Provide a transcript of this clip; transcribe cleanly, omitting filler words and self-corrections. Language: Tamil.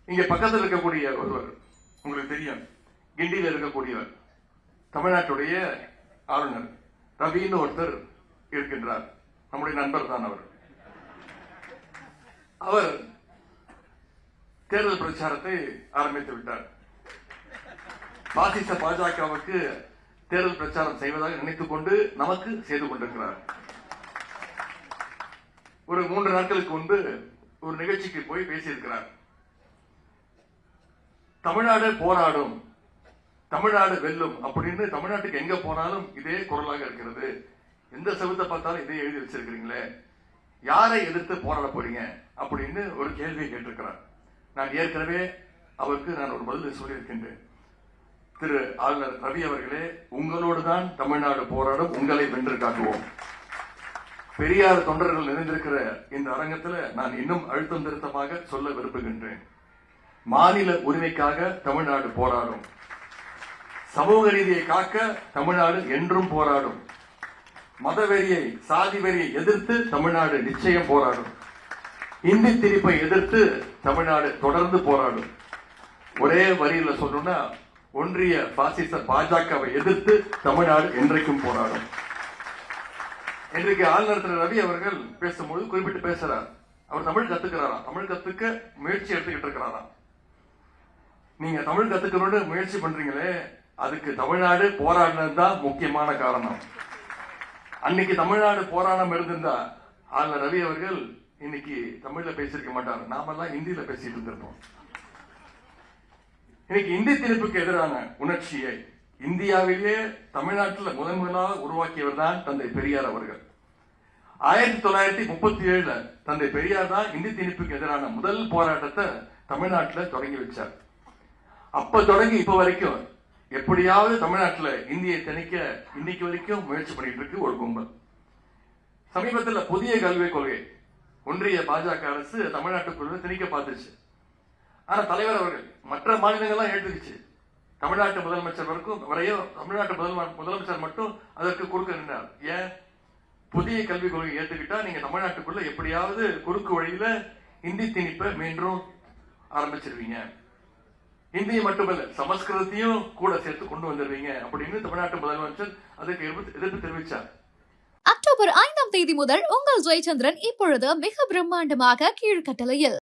இங்க பக்கத்தில் இருக்கக்கூடிய ஒருவர் உங்களுக்கு தெரியும், கிண்டியில் இருக்கக்கூடியவர் தமிழ்நாட்டுடைய ஆளுநர் ரவின்னு ஒருத்தர் இருக்கின்றார். நம்முடைய நண்பர் தான் அவர். அவர் தேர்தல் பிரச்சாரத்தை ஆரம்பித்து விட்டார். பாசிச பாஜகவுக்கு தேர்தல் பிரச்சாரம் செய்வதாக நினைத்துக் கொண்டு நமக்கு செய்து கொண்டிருக்கிறார். ஒரு 3 நாட்களுக்கு முன்பு ஒரு நிகழ்ச்சிக்கு போய் பேசியிருக்கிறார். தமிழ்நாடு போராடும், தமிழ்நாடு வெல்லும் அப்படின்னு தமிழ்நாட்டுக்கு எங்க போனாலும் இதே குரலாக இருக்கிறது. எந்த செவத்தை பார்த்தாலும் இதே எழுதி வச்சிருக்கிறீங்களே, யாரை எதிர்த்து போராட போறீங்க அப்படின்னு ஒரு கேள்வியை கேட்டிருக்கிறார். நான் ஏற்கனவே அவருக்கு நான் ஒரு பதில் சொல்லியிருக்கின்றேன். திரு ஆளுநர் ரவி அவர்களே, உங்களோடு தான் தமிழ்நாடு போராடும், உங்களை வென்று காட்டுவோம். பெரியார் தொண்டர்கள் நிறைந்திருக்கிற இந்த அரங்கத்தில் நான் இன்னும் அழுத்தம் திருத்தமாக சொல்ல விரும்புகின்றேன். மாநில உரிமைக்காக தமிழ்நாடு போராடும், சமூக நீதியை காக்க தமிழ்நாடு என்றும் போராடும், மதவெறியை சாதி வெறியை எதிர்த்து தமிழ்நாடு நிச்சயம் போராடும், இந்தி திணிப்பை எதிர்த்து தமிழ்நாடு தொடர்ந்து போராடும். ஒரே வரியில சொல்லணும்னா, ஒன்றிய பாசிச பாஜகவை எதிர்த்து தமிழ்நாடு என்றைக்கும் போராடும். இன்றைக்கு ஆளுநர் திரு ரவி அவர்கள் பேசும்போது குறிப்பிட்டு பேசுறார். அவர் தமிழ் கத்துக்கிறாராம், தமிழ் கத்துக்க முயற்சி எடுத்துக்கிட்டு இருக்கிறாராம். நீங்க தமிழ் கத்துக்கணும்னு முயற்சி பண்றீங்களே, அதுக்கு தமிழ்நாடு போராடினது தான் முக்கியமான காரணம். அன்னைக்கு தமிழ்நாடு போராட்டம் இருந்திருந்தா ஆளுநர் ரவி அவர்கள் இன்னைக்கு தமிழ்ல பேசியிருக்க மாட்டார். நாமெல்லாம் இந்தியில பேசிட்டு இருந்திருப்போம். இன்னைக்கு இந்தி திணிப்புக்கு எதிரான உணர்ச்சியை இந்தியாவிலேயே தமிழ்நாட்டில் முதலாக உருவாக்கியவர் தான் தந்தை பெரியார் அவர்கள். 1937 தந்தை பெரியார் தான் இந்தி திணிப்புக்கு எதிரான முதல் போராட்டத்தை தமிழ்நாட்டில் தொடங்கி வச்சார். அப்ப தொடங்கி இப்ப வரைக்கும் எப்படியாவது தமிழ்நாட்டில் இந்தியை திணிக்க இன்னைக்கு வரைக்கும் முயற்சி பண்ணிட்டு இருக்கு ஒரு கும்பல். சமீபத்தில் புதிய கல்விக் கொள்கை ஒன்றிய பாஜக அரசு தமிழ்நாட்டுக்குள்ள திணிக்க பார்த்துச்சு. ஆனா தலைவர் அவர்கள் மற்ற மாநிலங்கள்லாம் ஏற்றுக்குச்சு. தமிழ்நாட்டு முதலமைச்சர் வரையும் தமிழ்நாட்டு முதலமைச்சர் மட்டும் அதற்கு குறுக்க நின்றார். ஏன்? புதிய கல்விக் கொள்கை ஏற்றுக்கிட்டா நீங்க தமிழ்நாட்டுக்குள்ள எப்படியாவது குறுக்கு வழியில இந்தி திணிப்பை மீண்டும் ஆரம்பிச்சிருவீங்க, இந்தியை மட்டுமல்ல சமஸ்கிருதத்தையும் கூட சேர்த்து கொண்டு வந்துருவீங்க அப்படின்னு தமிழ்நாட்டு முதலமைச்சர் அதுக்கு எதிர்ப்பு தெரிவித்தார். அக்டோபர் 5ஆம் தேதி முதல் உங்கள் ஜெயச்சந்திரன் இப்பொழுது மிக பிரம்மாண்டமாக கீழ்கட்டளையில்